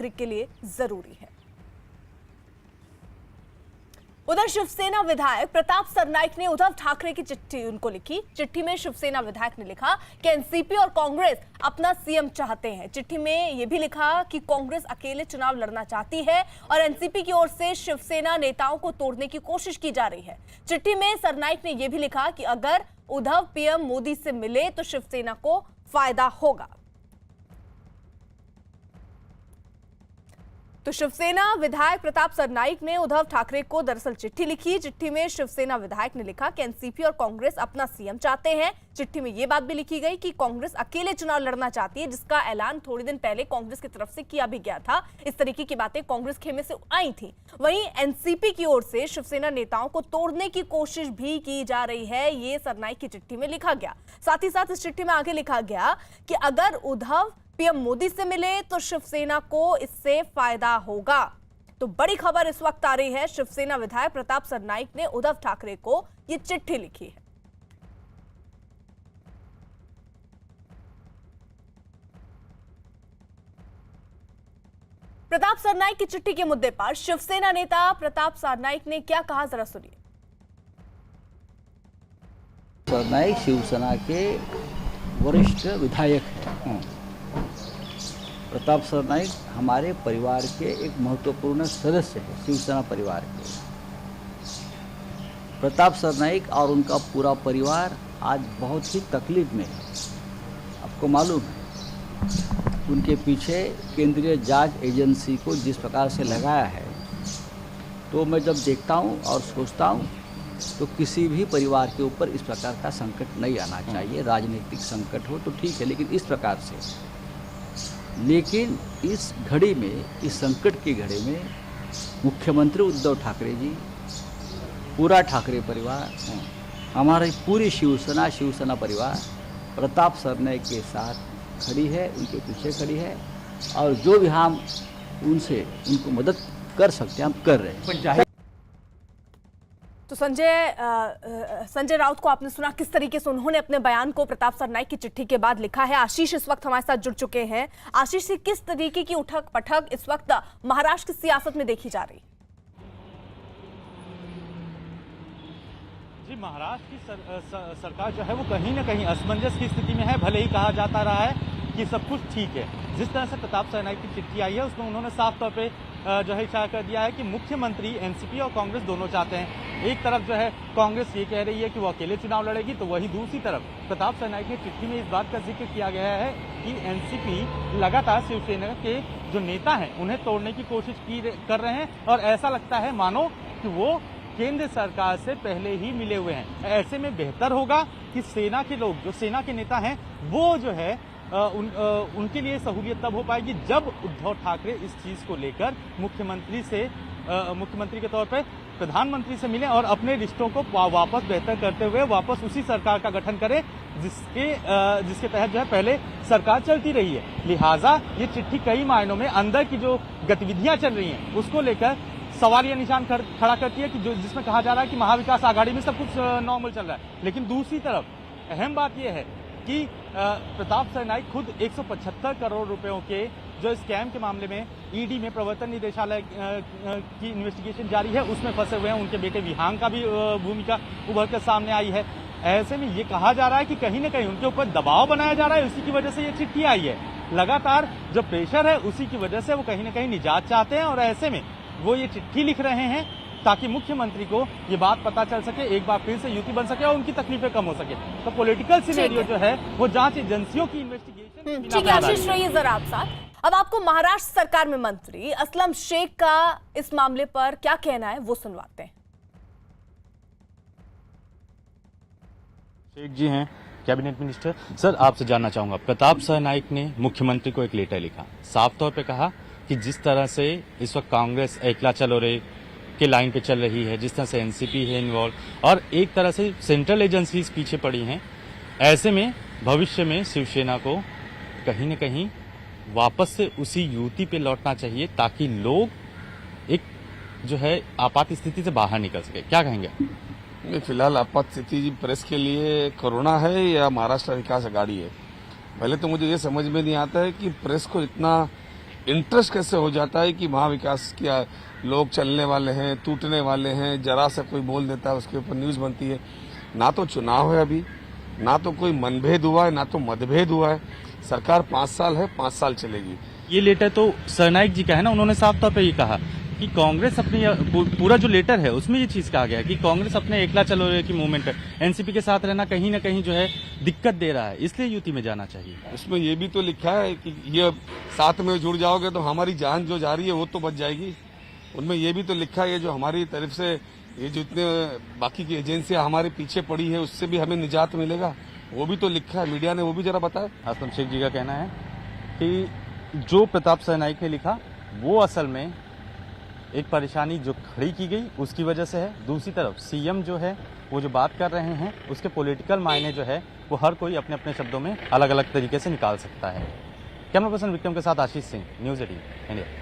नागरिक के लिए जरूरी है। उधर शिवसेना विधायक प्रताप सरनाईक ने उद्धव ठाकरे की चिट्ठी उनको लिखी। चिट्ठी में शिवसेना विधायक ने लिखा कि एनसीपी और कांग्रेस अपना सीएम चाहते हैं। चिट्ठी में यह भी लिखा कि कांग्रेस अकेले चुनाव लड़ना चाहती है और एनसीपी की ओर से शिवसेना नेताओं को तोड़ने की कोशिश की जा रही है। चिट्ठी में सरनाईक ने यह भी लिखा कि अगर उद्धव पीएम मोदी से मिले तो शिवसेना को फायदा होगा। तो शिवसेना विधायक प्रताप सरनाईक ने उद्धव ठाकरे को दरअसल चिट्ठी लिखी। चिट्ठी में शिवसेना विधायक ने लिखा कि एनसीपी और कांग्रेस अपना सीएम चाहते हैं। चिट्ठी में यह बात भी लिखी गई कि कांग्रेस अकेले चुनाव लड़ना चाहती है, जिसका ऐलान थोड़ी दिन पहले कांग्रेस की तरफ से किया भी गया था। इस तरीके की बातें कांग्रेस खेमे से आई थी। वहीं एनसीपी की ओर से शिवसेना नेताओं को तोड़ने की कोशिश भी की जा रही है, ये सरनाईक की चिट्ठी में लिखा गया। साथ ही साथ इस चिट्ठी में आगे लिखा गया कि अगर उद्धव पीएम मोदी से मिले तो शिवसेना को इससे फायदा होगा। तो बड़ी खबर इस वक्त आ रही है, शिवसेना विधायक प्रताप सरनाईक ने उद्धव ठाकरे को यह चिट्ठी लिखी है। प्रताप सरनाईक की चिट्ठी के मुद्दे पर शिवसेना नेता प्रताप सरनाईक ने क्या कहा, जरा सुनिए। सरनाईक शिवसेना के वरिष्ठ विधायक हैं। प्रताप सरनाईक हमारे परिवार के एक महत्वपूर्ण सदस्य हैं, शिवसेना परिवार के। प्रताप सरनाईक और उनका पूरा परिवार आज बहुत ही तकलीफ में है। आपको मालूम है उनके पीछे केंद्रीय जांच एजेंसी को जिस प्रकार से लगाया है, तो मैं जब देखता हूं और सोचता हूं तो किसी भी परिवार के ऊपर इस प्रकार का संकट नहीं आना चाहिए। राजनीतिक संकट हो तो ठीक है, लेकिन इस प्रकार से, लेकिन इस घड़ी में, इस संकट की घड़ी में मुख्यमंत्री उद्धव ठाकरे जी, पूरा ठाकरे परिवार, हमारी पूरी शिवसेना परिवार प्रताप सरनाईक के साथ खड़ी है, उनके पीछे खड़ी है। और जो भी हम उनको मदद कर सकते हैं हम कर रहे हैं। तो संजय राउत को आपने सुना किस तरीके से उन्होंने अपने बयान को प्रताप सरनाईक की चिट्ठी के बाद लिखा है। आशीष इस वक्त हमारे साथ जुड़ चुके हैं। आशीष, से किस तरीके की उठक पटक इस वक्त महाराष्ट्र की सियासत में देखी जा रही? जी, महाराष्ट्र की सरकार जो है वो कहीं ना कहीं असमंजस की स्थिति में है। भले ही कहा जाता रहा है कि सब कुछ ठीक है, जिस तरह से प्रताप सरनाईक की चिट्ठी आई है उसमें उन्होंने साफ तौर पे जो है इशारा कर दिया है कि मुख्यमंत्री एनसीपी और कांग्रेस दोनों चाहते हैं। एक तरफ जो है कांग्रेस ये कह रही है कि वो अकेले चुनाव लड़ेगी, तो वही दूसरी तरफ प्रताप सरनाईक की चिट्ठी में इस बात का जिक्र किया गया है कि एनसीपी लगातार शिवसेना के जो नेता हैं उन्हें तोड़ने की कोशिश कर रहे हैं और ऐसा लगता है मानो कि वो केंद्र सरकार से पहले ही मिले हुए हैं। ऐसे में बेहतर होगा कि सेना के लोग, जो सेना के नेता हैं, वो जो है उनके लिए सहूलियत तब हो पाएगी जब उद्धव ठाकरे इस चीज को लेकर मुख्यमंत्री के तौर पर प्रधानमंत्री से मिले और अपने रिश्तों को वापस बेहतर करते हुए वापस उसी सरकार का गठन करें जिसके तहत जो है पहले सरकार चलती रही है। लिहाजा ये चिट्ठी कई मायनों में अंदर की जो गतिविधियां चल रही हैं उसको लेकर सवालिया निशान खड़ा करती है कि जिसमें कहा जा रहा है कि महाविकास आघाड़ी में सब कुछ नॉर्मल चल रहा है। लेकिन दूसरी तरफ अहम बात यह है कि प्रताप सरनाईक खुद 175 करोड़ रुपयों के जो स्कैम के मामले में ईडी में प्रवर्तन निदेशालय की इन्वेस्टिगेशन जारी है उसमें फंसे हुए हैं। उनके बेटे विहांग का भी भूमिका उभर कर सामने आई है। ऐसे में ये कहा जा रहा है कि कहीं न कहीं उनके ऊपर दबाव बनाया जा रहा है, उसी की वजह से ये चिट्ठी आई है। लगातार जो प्रेशर है उसी की वजह से वो कहीं न कहीं निजात चाहते हैं और ऐसे में वो ये चिट्ठी लिख रहे हैं ताकि मुख्यमंत्री को ये बात पता चल सके, एक बार फिर से युति बन सके और उनकी तकलीफें कम हो सके। तो पॉलिटिकल सिनेरियो जो है वो जांच एजेंसियों की इन्वेस्टिगेशन। ठीक है आशीष, रहिए जरा आप साथ। अब आपको महाराष्ट्र सरकार में मंत्री असलम शेख का इस मामले पर क्या कहना है वो सुनवाते हैं। शेख जी हैं कैबिनेट मिनिस्टर। सर, आपसे जानना चाहूंगा, प्रताप सरनाईक ने मुख्यमंत्री को एक लेटर लिखा, साफ तौर पे कहा कि जिस तरह से इस वक्त कांग्रेस एकला चलो रे के लाइन पे चल रही है, जिस तरह से एनसीपी है इन्वॉल्व और एक तरह से सेंट्रल एजेंसीज पीछे पड़ी हैं, ऐसे में भविष्य में शिवसेना को कहीं न कहीं वापस से उसी युति पे लौटना चाहिए ताकि लोग एक जो है आपात स्थिति से बाहर निकल सके। क्या कहेंगे? फिलहाल आपात स्थिति प्रेस के लिए कोरोना है या महाराष्ट्र विकास आघाड़ी है? पहले तो मुझे ये समझ में नहीं आता है कि प्रेस को इतना इंटरेस्ट कैसे हो जाता है कि महाविकास क्या लोग चलने वाले हैं, टूटने वाले हैं, जरा सा कोई बोल देता है उसके ऊपर न्यूज बनती है। ना तो चुनाव है अभी, ना तो कोई मनभेद हुआ है, ना तो मतभेद हुआ है। सरकार 5 साल है, 5 साल चलेगी। ये लेटर तो सरनाइक जी का है ना, उन्होंने साफ तौर पे ये कहा कि कांग्रेस अपनी पूरा जो लेटर है उसमें ये चीज कहा गया है कि कांग्रेस अपने एकला चलो रे की मूवमेंट है, एनसीपी के साथ रहना कहीं ना कहीं जो है दिक्कत दे रहा है, इसलिए युति में जाना चाहिए। उसमें ये भी तो लिखा है कि ये साथ में जुड़ जाओगे तो हमारी जान जो जा रही है वो तो बच जाएगी। उनमें ये भी तो लिखा है, जो हमारी तरफ से ये जितने बाकी की एजेंसियां हमारे पीछे पड़ी है उससे भी हमें निजात मिलेगा, वो भी तो लिखा है। मीडिया ने वो भी जरा बताया। आसलम शेख जी का कहना है कि जो प्रताप सरनाइक ने लिखा वो असल में एक परेशानी जो खड़ी की गई उसकी वजह से है। दूसरी तरफ सीएम जो है वो जो बात कर रहे हैं उसके पॉलिटिकल मायने जो है वो हर कोई अपने अपने शब्दों में अलग अलग तरीके से निकाल सकता है। कैमरा पर्सन विक्रम के साथ आशीष सिंह, न्यूज़ 18 इंडिया।